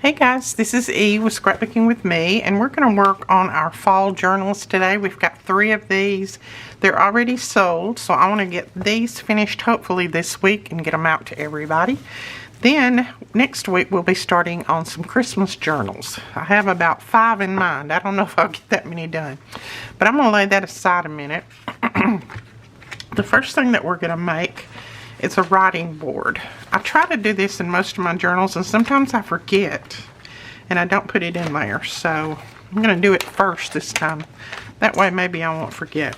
Hey guys, this is E with Scrapbooking with Me, and we're going to work on our fall journals today. We've got 3 of these. They're already sold, so I want to get these finished hopefully this week and get them out to everybody. Then next week we'll be starting on some Christmas journals. I have about 5 in mind. I don't know if I'll get that many done, but I'm going to lay that aside a minute. The first thing that we're going to make is a writing board. I try to do this in most of my journals, and sometimes I forget and I don't put it in there, so I'm going to do it first this time. That way maybe I won't forget.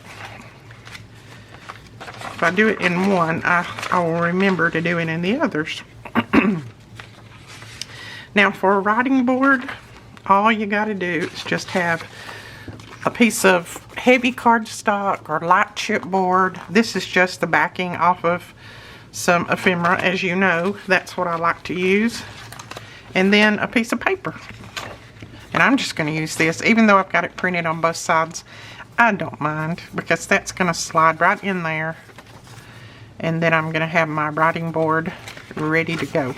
If I do it in one, I will remember to do it in the others. Now for a writing board, all you got to do is just have a piece of heavy cardstock or light chipboard. This is just the backing off of some ephemera, as you know. That's what I like to use. And then a piece of paper. And I'm just going to use this, even though I've got it printed on both sides. I don't mind, because that's going to slide right in there. And then I'm going to have my writing board ready to go.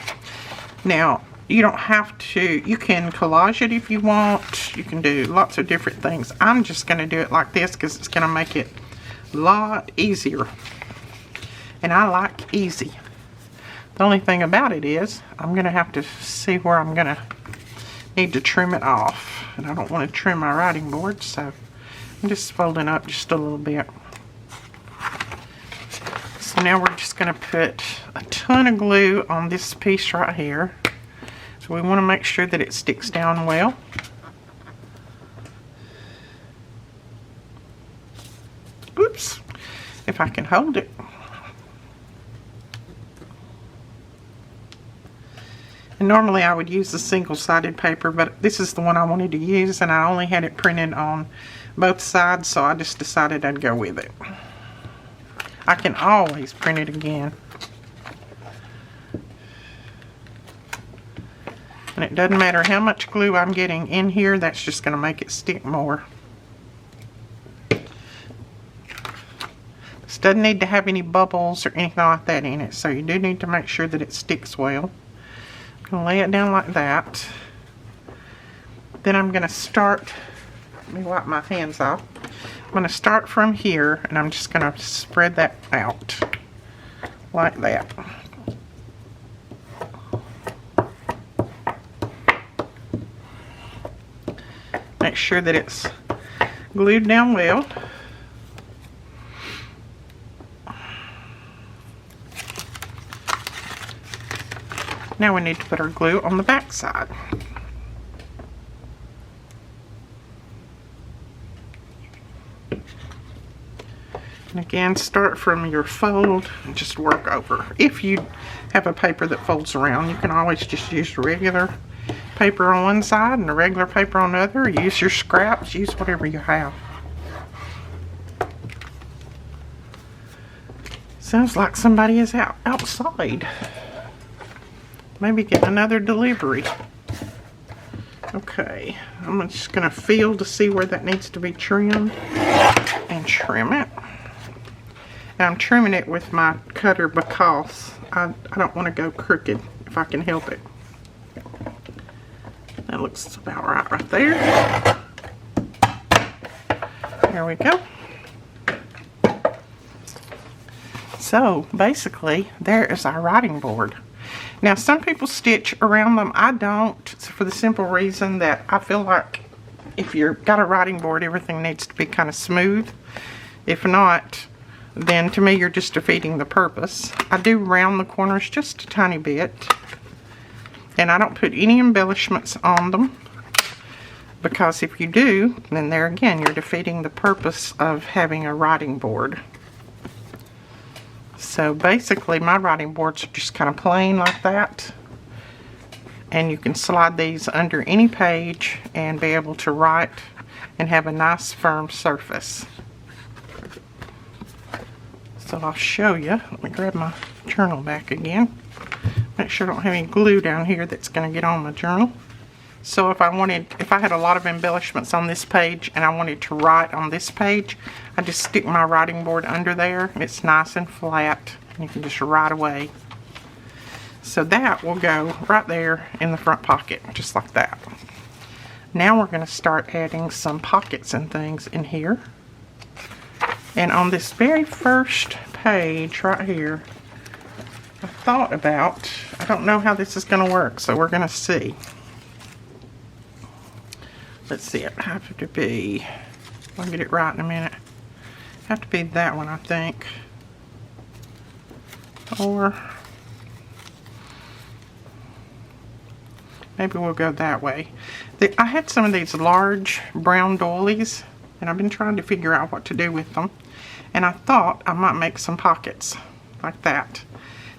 Now, you don't have to, you can collage it if you want. You can do lots of different things. I'm just going to do it like this because it's going to make it a lot easier. And I like easy. The only thing about it is I'm going to have to see where I'm going to need to trim it off. And I don't want to trim my writing board, so I'm just folding up just a little bit. So now we're just going to put a ton of glue on this piece right here. So we want to make sure that it sticks down well. Oops, if I can hold it. And normally I would use the single-sided paper, but this is the one I wanted to use, and I only had it printed on both sides, so I just decided I'd go with it. I can always print it again. And it doesn't matter how much glue I'm getting in here, that's just going to make it stick more. This doesn't need to have any bubbles or anything like that in it, so you do need to make sure that it sticks well. I'm going to lay it down like that. Then I'm going to start, let me wipe my hands off. I'm going to start from here, and I'm just going to spread that out like that. Make sure that it's glued down well. Now we need to put our glue on the back side. And again, start from your fold and just work over. If you have a paper that folds around, you can always just use regular paper on one side and a regular paper on the other. Use your scraps, use whatever you have. Sounds like somebody is outside. Maybe get another delivery. Okay, I'm just going to feel to see where that needs to be trimmed and trim it. And I'm trimming it with my cutter because I don't want to go crooked if I can help it. That looks about right there. There we go. So basically, there is our writing board. Now some people stitch around them. I don't, for the simple reason that I feel like if you've got a writing board, everything needs to be kind of smooth. If not, then to me you're just defeating the purpose. I do round the corners just a tiny bit, and I don't put any embellishments on them, because if you do, then there again you're defeating the purpose of having a writing board. So basically my writing boards are just kind of plain like that, and you can slide these under any page and be able to write and have a nice firm surface. So I'll show you. Let me grab my journal back again. Make sure I don't have any glue down here that's going to get on my journal. So if I had a lot of embellishments on this page and I wanted to write on this page, I just stick my writing board under there. It's nice and flat, and you can just write away. So that will go right there in the front pocket, just like that. Now we're going to start adding some pockets and things in here. And on this very first page right here, I thought about, I don't know how this is going to work, so we're going to see. Let's see, it have to be, I'll get it right in a minute. Have to be that one, I think. Or maybe we'll go that way. I had some of these large brown doilies, and I've been trying to figure out what to do with them. And I thought I might make some pockets like that.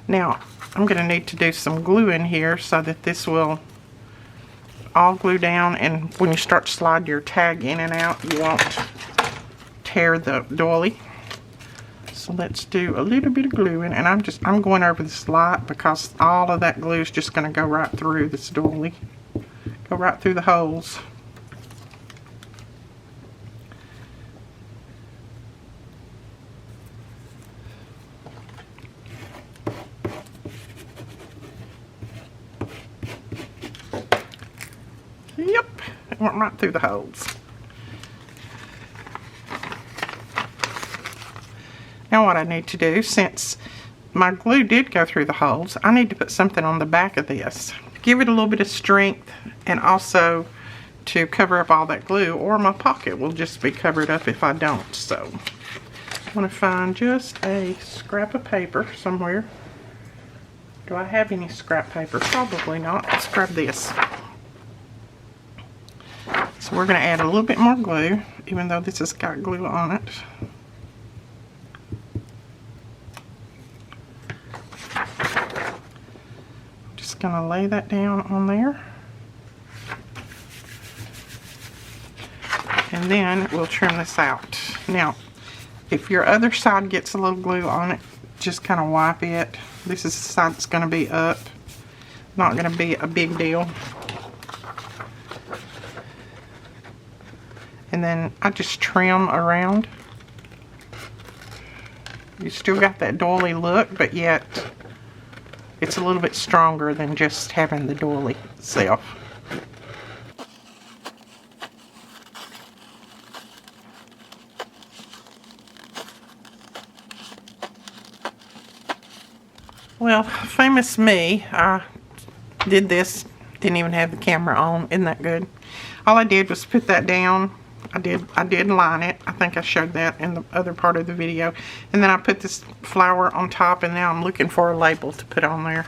Now, I'm going to need to do some glue in here so that this will all glue down, and when you start to slide your tag in and out, you won't tear the doily. So let's do a little bit of gluing, and I'm going over this light because all of that glue is just going to go right through this doily. Go right through the holes. Yep, it went right through the holes. Now what I need to do, since my glue did go through the holes, I need to put something on the back of this. Give it a little bit of strength, and also to cover up all that glue, or my pocket will just be covered up if I don't. So I want to find just a scrap of paper somewhere. Do I have any scrap paper? Probably not. Let's grab this. So we're going to add a little bit more glue, even though this has got glue on it. Just going to lay that down on there. And then we'll trim this out. Now, if your other side gets a little glue on it, just kind of wipe it. This is the side that's going to be up. Not going to be a big deal. And then I just trim around. You still got that doily look, but yet it's a little bit stronger than just having the doily itself. Well, famous me, I did this, didn't even have the camera on. Isn't that good? All I did was put that down. I did line it. I think I showed that in the other part of the video. And then I put this flower on top, and now I'm looking for a label to put on there.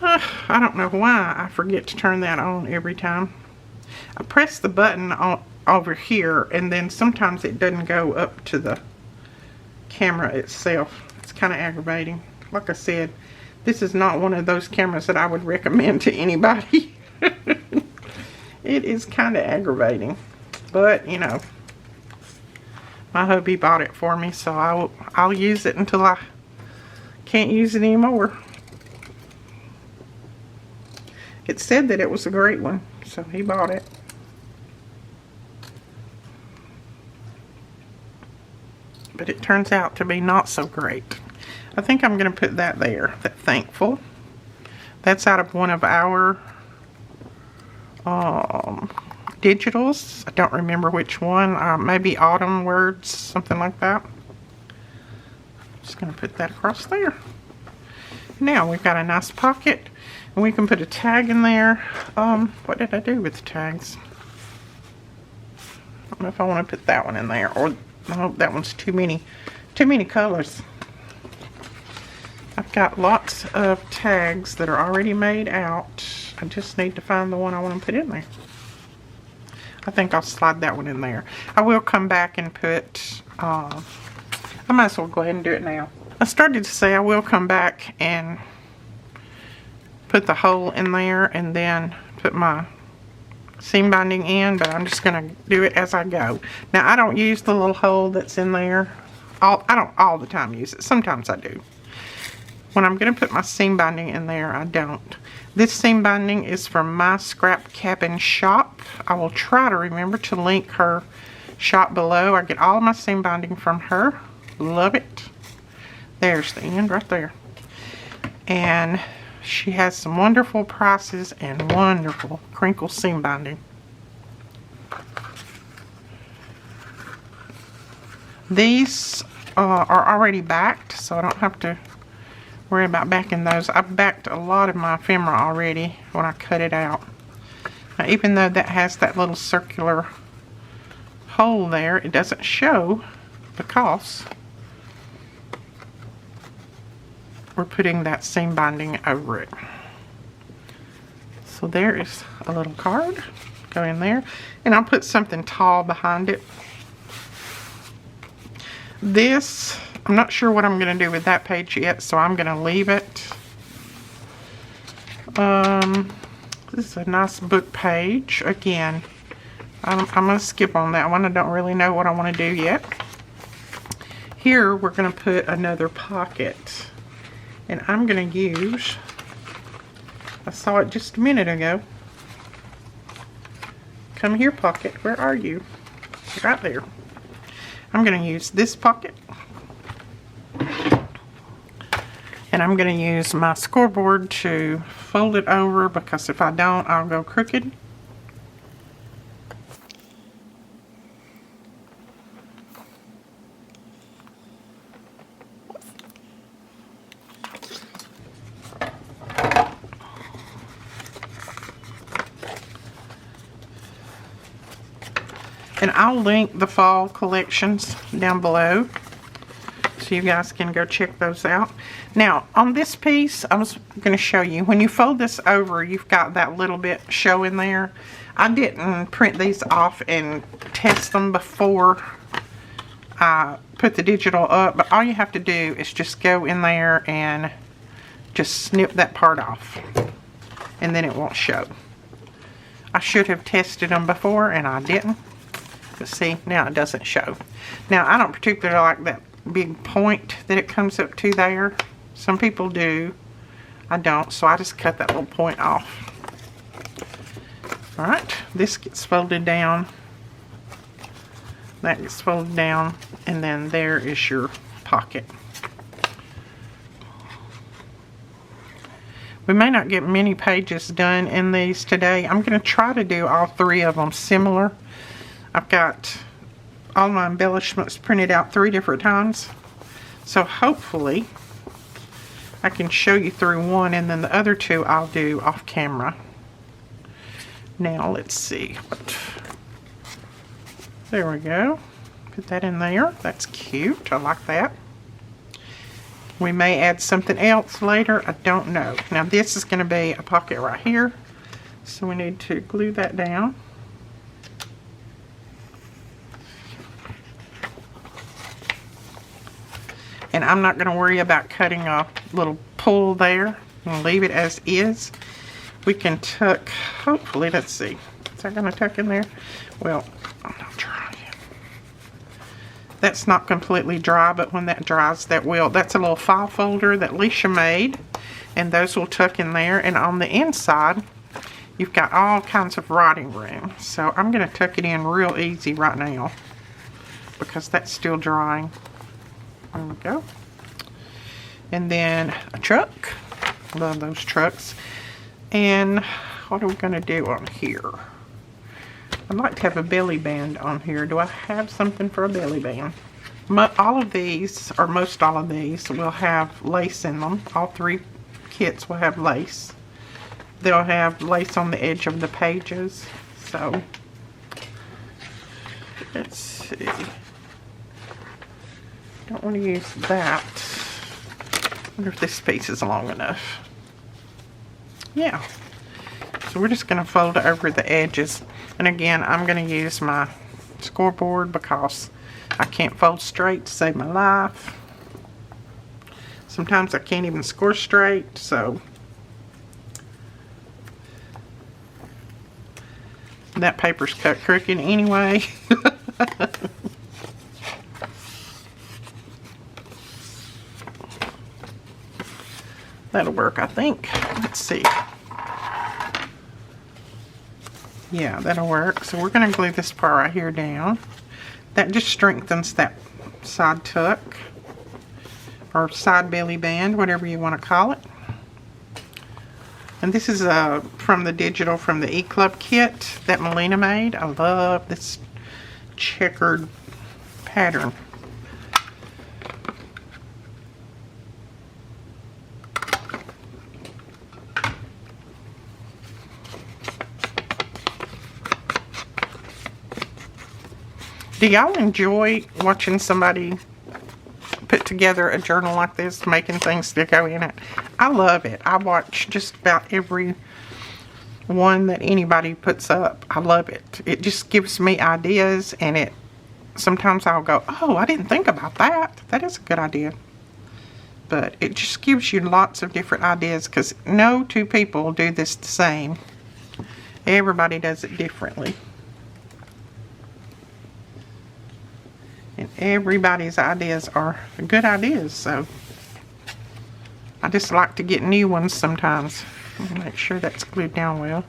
I don't know why I forget to turn that on every time. I press the button on over here, and then sometimes it doesn't go up to the camera itself. It's kind of aggravating. Like I said, this is not one of those cameras that I would recommend to anybody. It is kind of aggravating. But, you know, my hubby bought it for me, so I'll use it until I can't use it anymore. It said that it was a great one, so he bought it. But it turns out to be not so great. I think I'm going to put that there, that thankful. That's out of one of our digitals. I don't remember which one. Maybe Autumn Words, something like that. Just going to put that across there. Now we've got a nice pocket, and we can put a tag in there. What did I do with the tags? I don't know if I want to put that one in there, or no, that one's too many colors. I've got lots of tags that are already made out. I just need to find the one I want to put in there. I think I'll slide that one in there. I will come back and put, I might as well go ahead and do it now. I started to say I will come back and put the hole in there and then put my seam binding in, but I'm just going to do it as I go. Now, I don't use the little hole that's in there. I don't all the time use it. Sometimes I do. When I'm going to put my seam binding in there, I don't. This seam binding is from My Scrap Cabin Shop. I will try to remember to link her shop below. I get all of my seam binding from her. Love it. There's the end right there. And she has some wonderful prices and wonderful crinkle seam binding. These are already backed, so I don't have to worry about backing those. I've backed a lot of my ephemera already when I cut it out. Now, even though that has that little circular hole there, it doesn't show because we're putting that seam binding over it. So there is a little card. Go in there, and I'll put something tall behind it. This, I'm not sure what I'm going to do with that page yet, so I'm going to leave it. This is a nice book page. Again, I'm going to skip on that one. I don't really know what I want to do yet. Here, we're going to put another pocket. And I'm going to use, I saw it just a minute ago. Come here, pocket. Where are you? Right there. I'm going to use this pocket. And I'm going to use my scoreboard to fold it over, because if I don't, I'll go crooked. And I'll link the fall collections down below, so you guys can go check those out. Now, on this piece, I was going to show you, when you fold this over, you've got that little bit showing there. I didn't print these off and test them before I put the digital up, but all you have to do is just go in there and just snip that part off, and then it won't show. I should have tested them before, and I didn't. But see, now it doesn't show. Now, I don't particularly like that big point that it comes up to there. Some people do. I don't, so I just cut that little point off. Alright, this gets folded down. That gets folded down. And then there is your pocket. We may not get many pages done in these today. I'm going to try to do all three of them similar. I've got all my embellishments printed out 3 different times. So hopefully I can show you through one, and then the other 2 I'll do off camera. Now let's see. There we go. Put that in there. That's cute. I like that. We may add something else later. I don't know. Now this is going to be a pocket right here. So we need to glue that down. And I'm not going to worry about cutting a little pull there. I'm going to leave it as is. We can tuck, hopefully, let's see. Is that going to tuck in there? Well, I'm not trying. That's not completely dry, but when that dries, that will. That's a little file folder that Leisha made. And those will tuck in there. And on the inside, you've got all kinds of writing room. So I'm going to tuck it in real easy right now, because that's still drying. There we go. And then a truck. Love those trucks. And what are we going to do on here? I'd like to have a belly band on here. Do I have something for a belly band? All of these, or most all of these, will have lace in them. All 3 kits will have lace. They'll have lace on the edge of the pages. So, let's see. Don't want to use that. I wonder if this piece is long enough. Yeah. So we're just going to fold it over the edges. And again, I'm going to use my scoreboard because I can't fold straight to save my life. Sometimes I can't even score straight, so that paper's cut crooked anyway. That'll work, I think. Let's see. Yeah, that'll work. So we're going to glue this part right here down. That just strengthens that side tuck, or side belly band, whatever you want to call it. And this is from the digital from the E-Club kit that Melina made. I love this checkered pattern. Do y'all enjoy watching somebody put together a journal like this, making things to go in it? I love it. I watch just about every one that anybody puts up. I love it. It just gives me ideas, and sometimes I'll go, oh, I didn't think about that. That is a good idea. But it just gives you lots of different ideas, because no two people do this the same. Everybody does it differently. And everybody's ideas are good ideas, so I just like to get new ones sometimes. Make sure that's glued down well.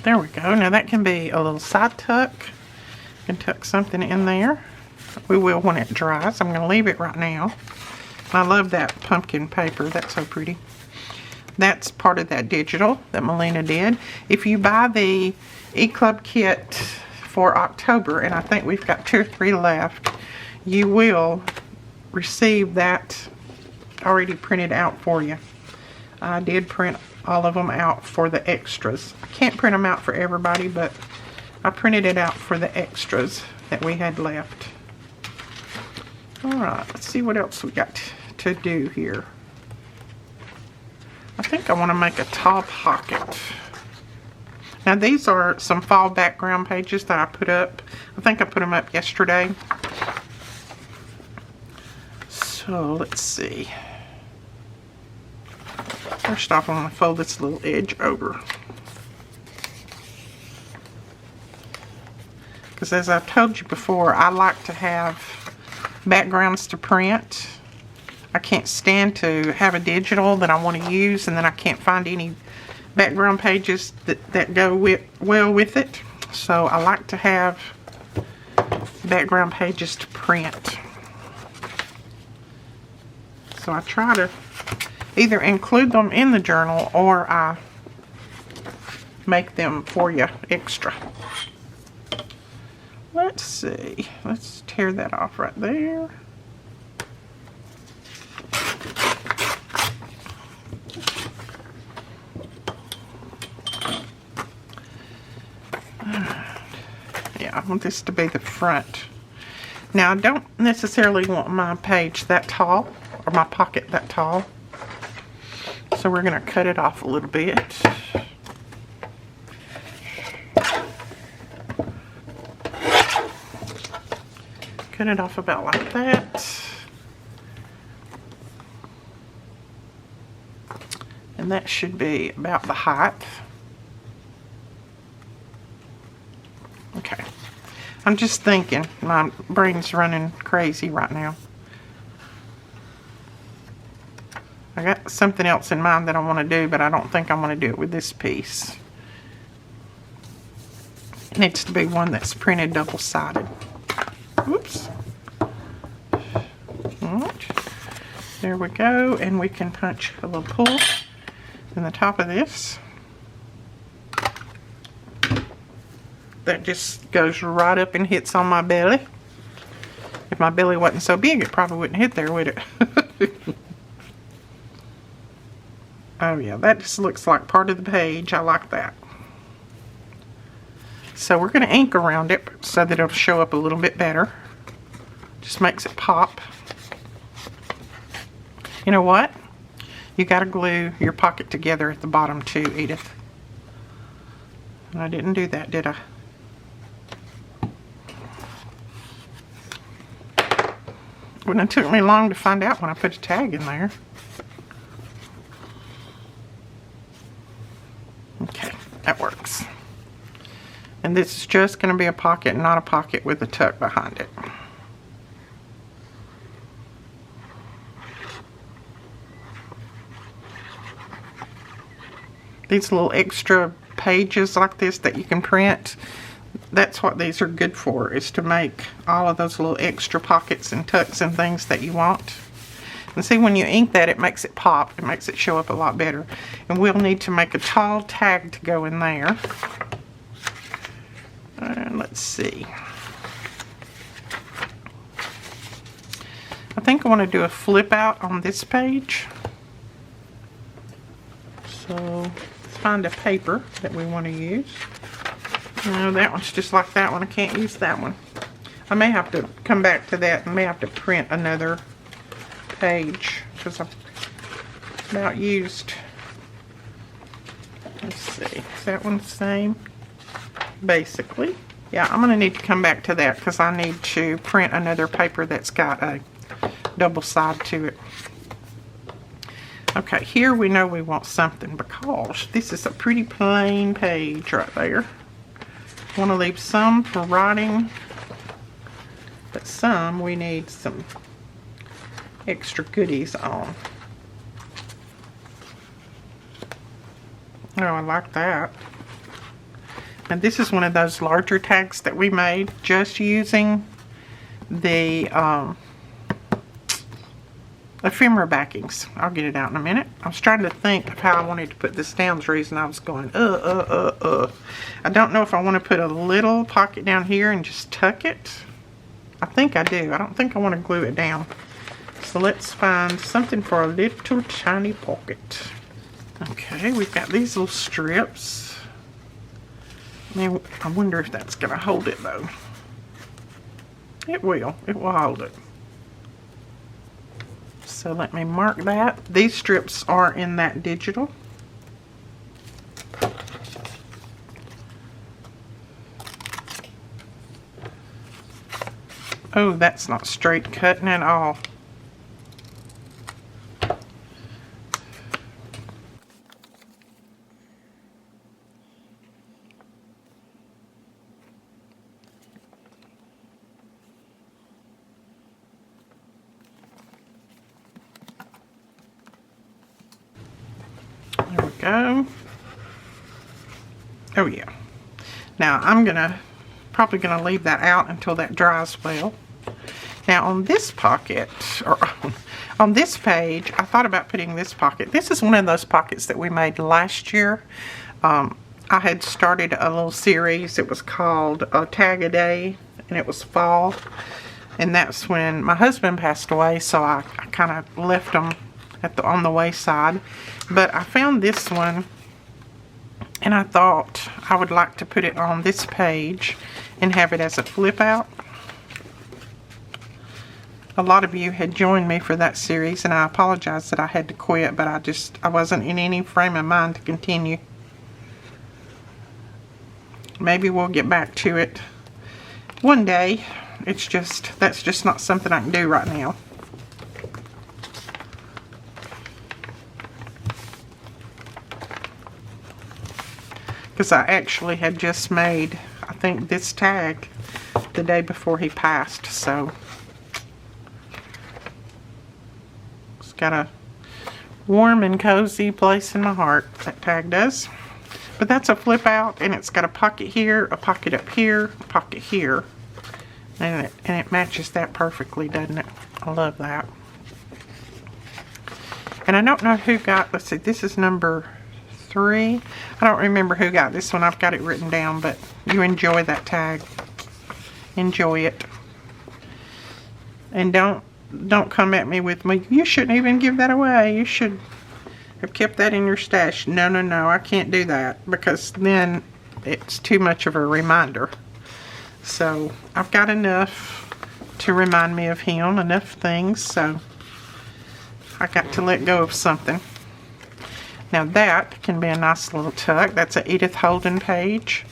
There we go. Now that can be a little side tuck. You can tuck something in there. We will when it dries. I'm going to leave it right now. I love that pumpkin paper. That's so pretty. That's part of that digital that Melina did. If you buy the E-Club kit for October, and I think we've got 2 or 3 left, you will receive that already printed out for you. I did print all of them out for the extras. I can't print them out for everybody, but I printed it out for the extras that we had left. Alright, let's see what else we got to do here. I think I want to make a tall pocket. Now these are some fall background pages that I put up. I think I put them up yesterday. So let's see. First off, I'm going to fold this little edge over. Because as I've told you before, I like to have backgrounds to print. I can't stand to have a digital that I want to use and then I can't find any background pages that go well with it. So I like to have background pages to print. So I try to either include them in the journal or I make them for you extra. Let's see. Let's tear that off right there. Yeah, I want this to be the front. Now, I don't necessarily want my page that tall, or my pocket that tall. So we're going to cut it off a little bit. Cut it off about like that. And that should be about the height. Okay. I'm just thinking. My brain's running crazy right now. I got something else in mind that I want to do, but I don't think I want to do it with this piece. It needs to be one that's printed double-sided. Oops. Alright. There we go. And we can punch a little pull in the top of this. That just goes right up and hits on my belly. If my belly wasn't so big, it probably wouldn't hit there, would it? Oh yeah, that just looks like part of the page. I like that. So we're going to ink around it so that it'll show up a little bit better. Just makes it pop. You know what? You got to glue your pocket together at the bottom too, Edith. And I didn't do that, did I? Wouldn't have took me long to find out when I put a tag in there. Okay, that works. And this is just going to be a pocket, not a pocket with a tuck behind it. These little extra pages like this that you can print, that's what these are good for, is to make all of those little extra pockets and tucks and things that you want. And see, when you ink that, it makes it pop. It makes it show up a lot better. And we'll need to make a tall tag to go in there. Let's see. I think I want to do a flip out on this page. So let's find a paper that we want to use. No, that one's just like that one. I can't use that one. I may have to come back to that and may have to print another page because I've about used. Let's see, is that one the same? Basically. Yeah, I'm going to need to come back to that because I need to print another paper that's got a double side to it. Okay, here we know we want something because this is a pretty plain page right there. I want to leave some for writing, but some we need some extra goodies on. Oh, I like that. And this is one of those larger tags that we made just using the ephemera backings. I'll get it out in a minute. I was trying to think of how I wanted to put this down. The reason I was going, I don't know if I want to put a little pocket down here and just tuck it. I think I do. I don't think I want to glue it down. So let's find something for a little tiny pocket. Okay, we've got these little strips. Now, I wonder if that's going to hold it though. It will. It will hold it. So let me mark that. These strips are in that digital. Oh, that's not straight cutting at all. There we go. Oh yeah. Now I'm probably gonna leave that out until that dries well. Now on this pocket, or on this page, I thought about putting this pocket. This is one of those pockets that we made last year. I had started a little series. It was called Tag a Day, and it was fall. And that's when my husband passed away, so I kind of left them on the wayside. But I found this one, and I thought I would like to put it on this page and have it as a flip out. A lot of you had joined me for that series, and I apologize that I had to quit, but I wasn't in any frame of mind to continue. Maybe we'll get back to it one day. That's just not something I can do right now. Because I actually had just made, I think, this tag the day before he passed, so it's got a warm and cozy place in my heart, that tag does. But that's a flip out, and it's got a pocket here, a pocket up here, a pocket here, and it matches that perfectly, doesn't it? I love that. And I don't know who got, let's see, this is number 3. I don't remember who got this one. I've got it written down, but you enjoy that tag. Enjoy it. And don't come at me with you shouldn't even give that away. You should have kept that in your stash. No, no, no. I can't do that because then it's too much of a reminder. So I've got enough to remind me of him, enough things, so I got to let go of something. Now that can be a nice little tuck. That's a Edith Holden page.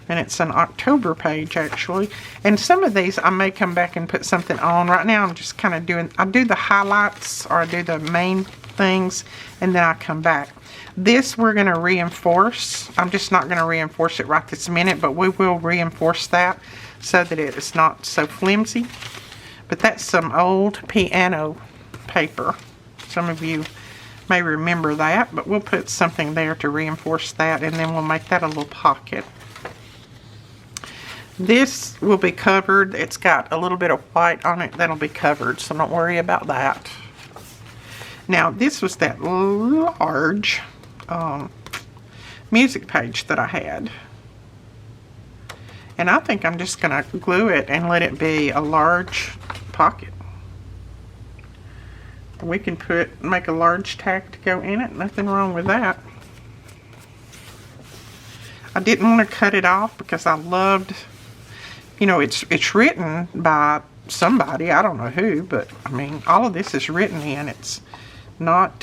And it's an October page actually. And some of these I may come back and put something on. Right now I'm just kind of I do the highlights, or I do the main things, and then I come back. This we're going to reinforce. I'm just not going to reinforce it right this minute, but we will reinforce that so that it is not so flimsy. But that's some old piano paper. Some of you may remember that, but we'll put something there to reinforce that, and then we'll make that a little pocket. This will be covered. It's got a little bit of white on it that'll be covered, so don't worry about that. Now, this was that large music page that I had. And I think I'm just going to glue it and let it be a large pocket. We can make a large tag to go in it. Nothing wrong with that. I didn't want to cut it off because I loved, you know, it's written by somebody. I don't know who, but I mean, all of this is written in. It's not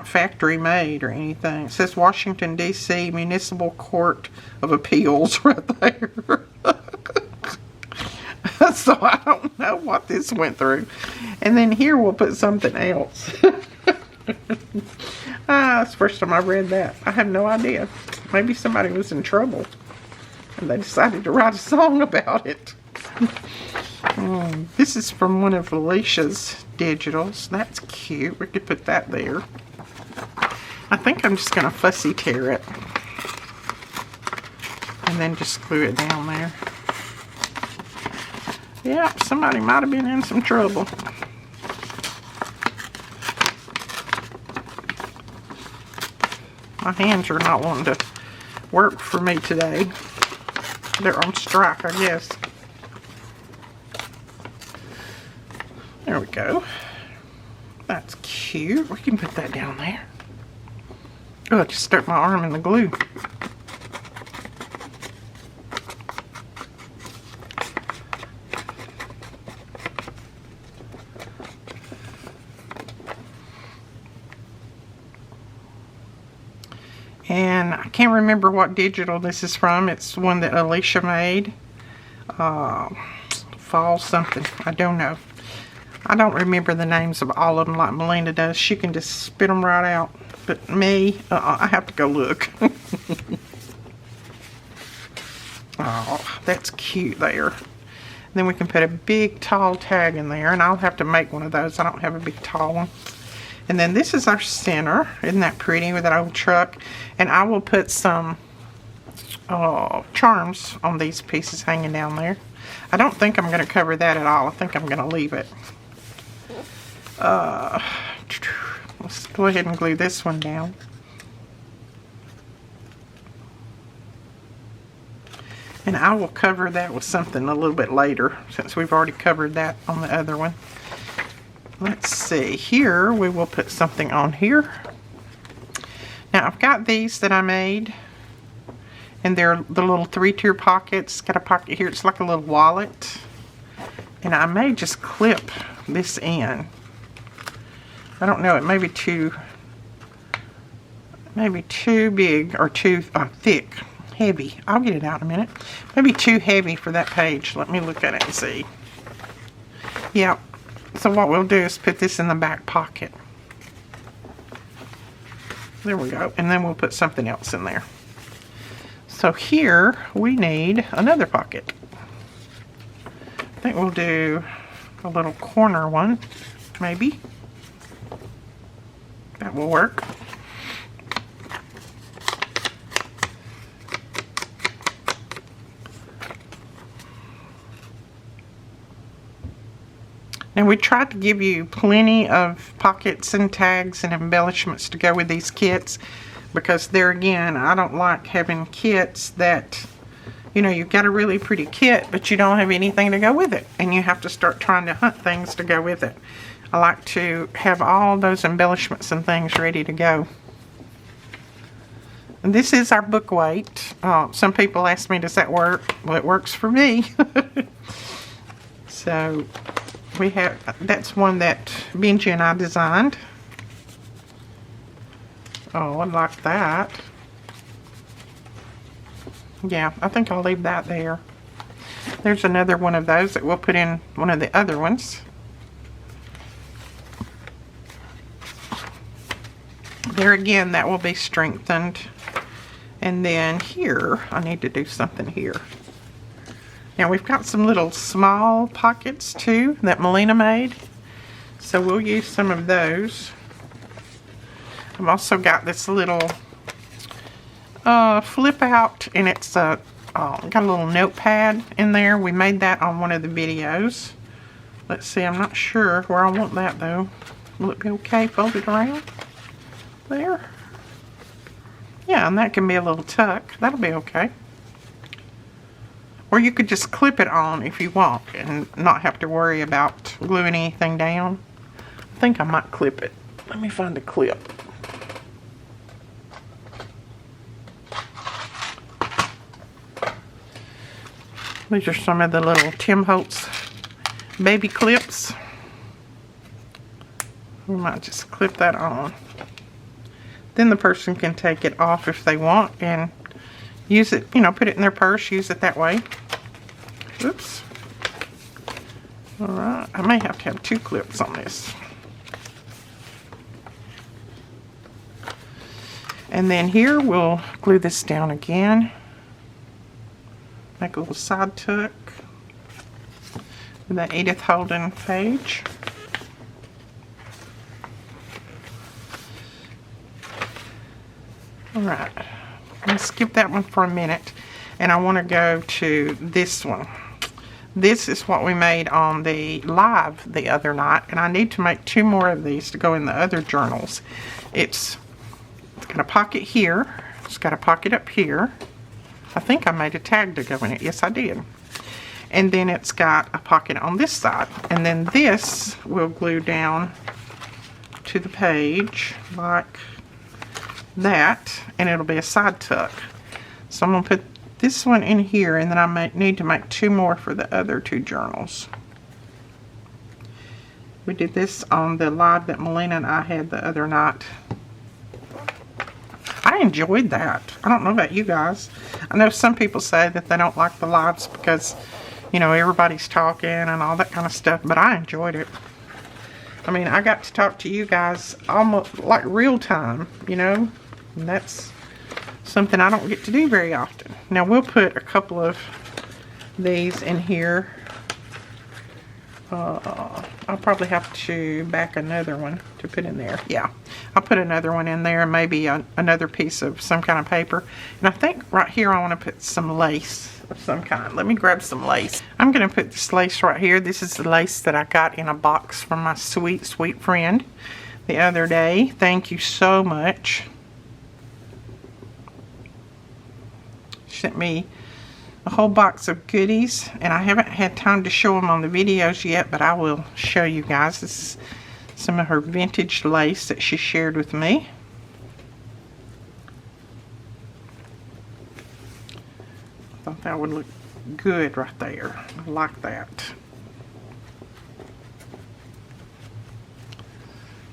factory made or anything. It says Washington, D.C. Municipal Court of Appeals right there. So I don't know what this went through. And then here we'll put something else. That's the first time I read that. I have no idea. Maybe somebody was in trouble and they decided to write a song about it. This is from one of Alicia's digitals. That's cute. We could put that there. I think I'm just going to fussy tear it and then just glue it down there. Yeah, somebody might have been in some trouble. My hands are not wanting to work for me today. They're on strike, I guess. There we go. That's cute. We can put that down there. Oh, I just stuck my arm in the glue. And I can't remember what digital this is from. It's one that Alicia made. Fall something. I don't know. I don't remember the names of all of them like Melinda does. She can just spit them right out. But me, I have to go look. Oh, that's cute there. And then we can put a big tall tag in there. And I'll have to make one of those. I don't have a big tall one. And then this is our center. Isn't that pretty with that old truck? And I will put some charms on these pieces hanging down there. I don't think I'm going to cover that at all. I think I'm going to leave it. Let's go ahead and glue this one down. And I will cover that with something a little bit later, since we've already covered that on the other one. Let's see, here we will put something on here. Now I've got these that I made, and they're the little 3-tier pockets. Got a pocket here, it's like a little wallet. And I may just clip this in. I don't know, it may be too big or too thick, heavy. I'll get it out in a minute. Maybe too heavy for that page. Let me look at it and see. Yeah. So what we'll do is put this in the back pocket. There we go. And then we'll put something else in there. So here we need another pocket. I think we'll do a little corner one, maybe. That will work. Now we tried to give you plenty of pockets and tags and embellishments to go with these kits, because there again, I don't like having kits that, you know, you've got a really pretty kit but you don't have anything to go with it and you have to start trying to hunt things to go with it. I like to have all those embellishments and things ready to go. And this is our book weight. Some people ask me, does that work? Well, it works for me. So we have, that's one that Benji and I designed. Oh, I like that. Yeah, I think I'll leave that there. There's another one of those that we'll put in one of the other ones. There again, that will be strengthened. And then here, I need to do something here. Now we've got some little small pockets too that Melina made. So we'll use some of those. I've also got this little flip out, and it's got a little notepad in there. We made that on one of the videos. Let's see, I'm not sure where I want that though. Will it be okay folded around there? Yeah, and that can be a little tuck. That'll be okay. Or you could just clip it on if you want and not have to worry about gluing anything down. I think I might clip it. Let me find a clip. These are some of the little Tim Holtz baby clips. We might just clip that on. Then the person can take it off if they want and use it, you know, put it in their purse, use it that way. Oops. Alright, I may have to have 2 clips on this. And then here we'll glue this down again. Make a little side tuck with that Edith Holden page. Alright, let's skip that one for a minute, and I want to go to this one. This is what we made on the live the other night, and I need to make 2 more of these to go in the other journals. It's got a pocket here, it's got a pocket up here. I think I made a tag to go in it. Yes, I did. And then it's got a pocket on this side, and then this will glue down to the page like that, and it'll be a side tuck. So I'm going to put this one in here, and then I need to make 2 more for the other 2 journals. We did this on the live that Melina and I had the other night. I enjoyed that. I don't know about you guys. I know some people say that they don't like the lives because, you know, everybody's talking and all that kind of stuff, but I enjoyed it. I mean, I got to talk to you guys almost like real time, you know, and that's something I don't get to do very often. Now we'll put a couple of these in here. I'll probably have to back another one to put in there. Yeah, I'll put another one in there, maybe another piece of some kind of paper. And I think right here I want to put some lace of some kind. Let me grab some lace. I'm going to put this lace right here. This is the lace that I got in a box from my sweet, sweet friend the other day. Thank you so much. She sent me a whole box of goodies, and I haven't had time to show them on the videos yet, but I will show you guys. This is some of her vintage lace that she shared with me. I thought that would look good right there. I like that.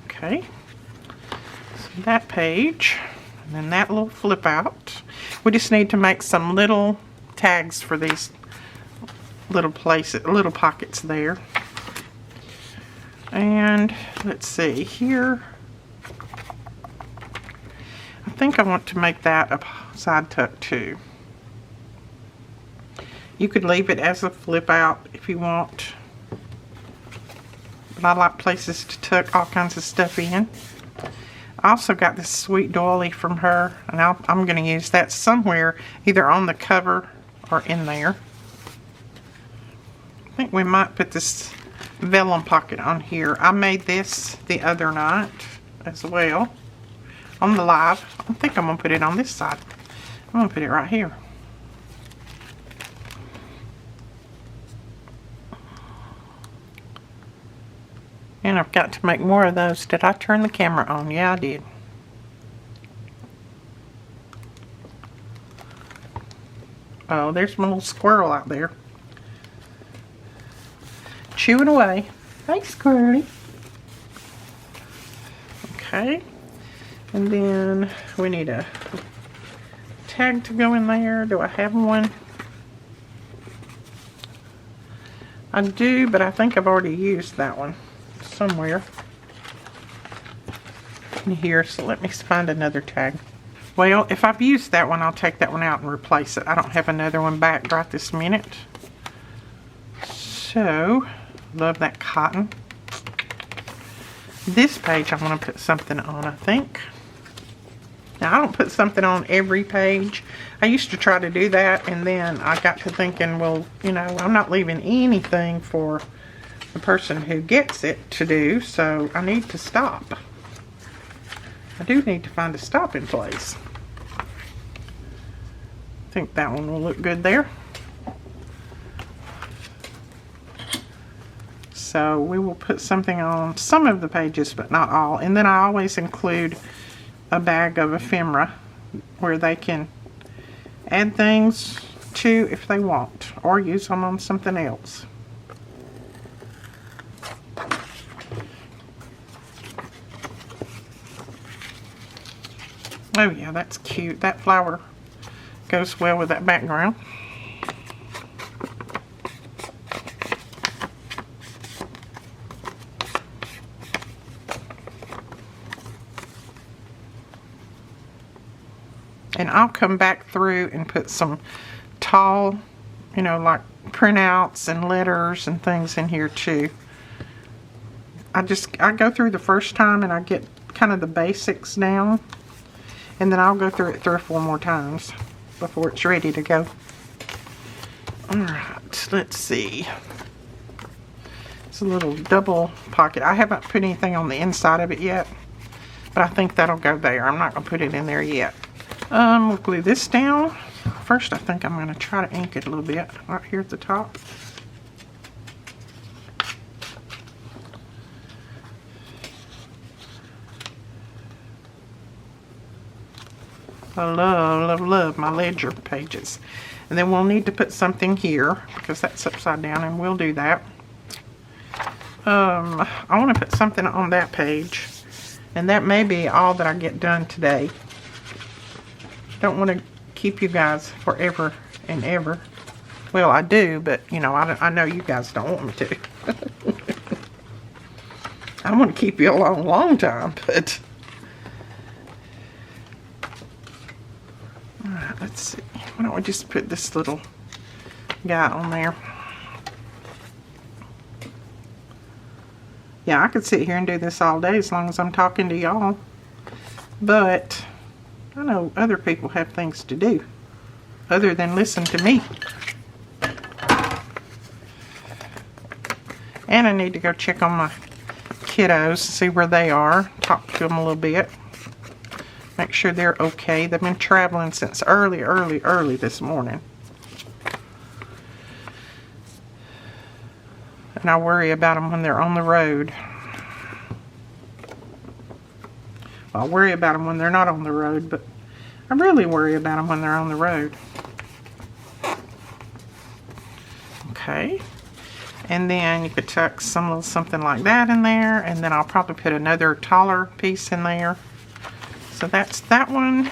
Okay, so that page, and then that little flip out. We just need to make some little tags for these little places, little pockets there. And let's see here. I think I want to make that a side tuck too. You could leave it as a flip out if you want, but I like places to tuck all kinds of stuff in. I also got this sweet doily from her, and I'm going to use that somewhere, either on the cover or in there. I think we might put this vellum pocket on here. I made this the other night as well on the live. I think I'm going to put it on this side. I'm going to put it right here. And I've got to make more of those. Did I turn the camera on? Yeah, I did. Oh, there's my little squirrel out there. Chewing away. Hey, squirrely. Okay. And then we need a tag to go in there. Do I have one? I do, but I think I've already used that one somewhere in here, so let me find another tag. Well, if I've used that one, I'll take that one out and replace it. I don't have another one back right this minute. So, love that cotton. This page I want to put something on, I think. Now, I don't put something on every page. I used to try to do that, and then I got to thinking, well, you know, I'm not leaving anything for the person who gets it to do, so I need to stop. I do need to find a stopping place. I think that one will look good there. So we will put something on some of the pages, but not all. And then I always include a bag of ephemera where they can add things to if they want, or use them on something else. Oh yeah, that's cute. That flower goes well with that background. And I'll come back through and put some tall, you know, like printouts and letters and things in here too. I go through the first time and I get kind of the basics down. And then I'll go through it 3 or 4 more times before it's ready to go. Alright, let's see. It's a little double pocket. I haven't put anything on the inside of it yet, but I think that'll go there. I'm not going to put it in there yet. We'll glue this down. First, I think I'm going to try to ink it a little bit right here at the top. I love my ledger pages. And then we'll need to put something here because that's upside down, and we'll do that. I want to put something on that page, and that may be all that I get done today. Don't want to keep you guys forever and ever. Well, I do, but you know, I know you guys don't want me to. I want to keep you a long time, but alright, let's see. Why don't we just put this little guy on there? Yeah, I could sit here and do this all day as long as I'm talking to y'all, but I know other people have things to do other than listen to me. And I need to go check on my kiddos, see where they are, talk to them a little bit, make sure they're okay. They've been traveling since early this morning. And I worry about them when they're on the road. Well, I worry about them when they're not on the road, but I really worry about them when they're on the road. Okay. And then you could tuck some little something like that in there, and then I'll probably put another taller piece in there. So that's that one.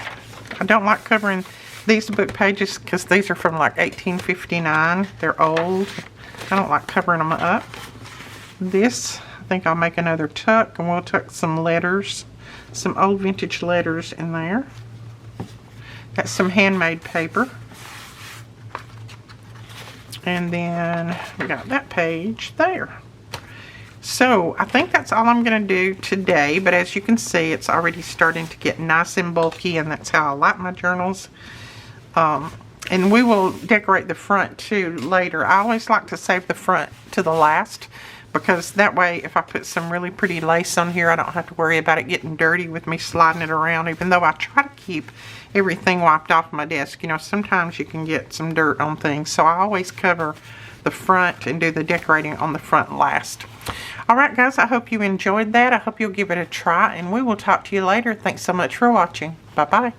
I don't like covering these book pages because these are from like 1859. They're old. I don't like covering them up. This, I think I'll make another tuck, and we'll tuck some letters, some old vintage letters in there. That's some handmade paper. And then we got that page there. So I think that's all I'm going to do today, but as you can see, it's already starting to get nice and bulky, and that's how I like my journals. And we will decorate the front too later. I always like to save the front to the last, because that way if I put some really pretty lace on here, I don't have to worry about it getting dirty with me sliding it around, even though I try to keep everything wiped off my desk. You know, sometimes you can get some dirt on things, so I always cover the front and do the decorating on the front last. Alright guys, I hope you enjoyed that. I hope you'll give it a try, and we will talk to you later. Thanks so much for watching. Bye bye.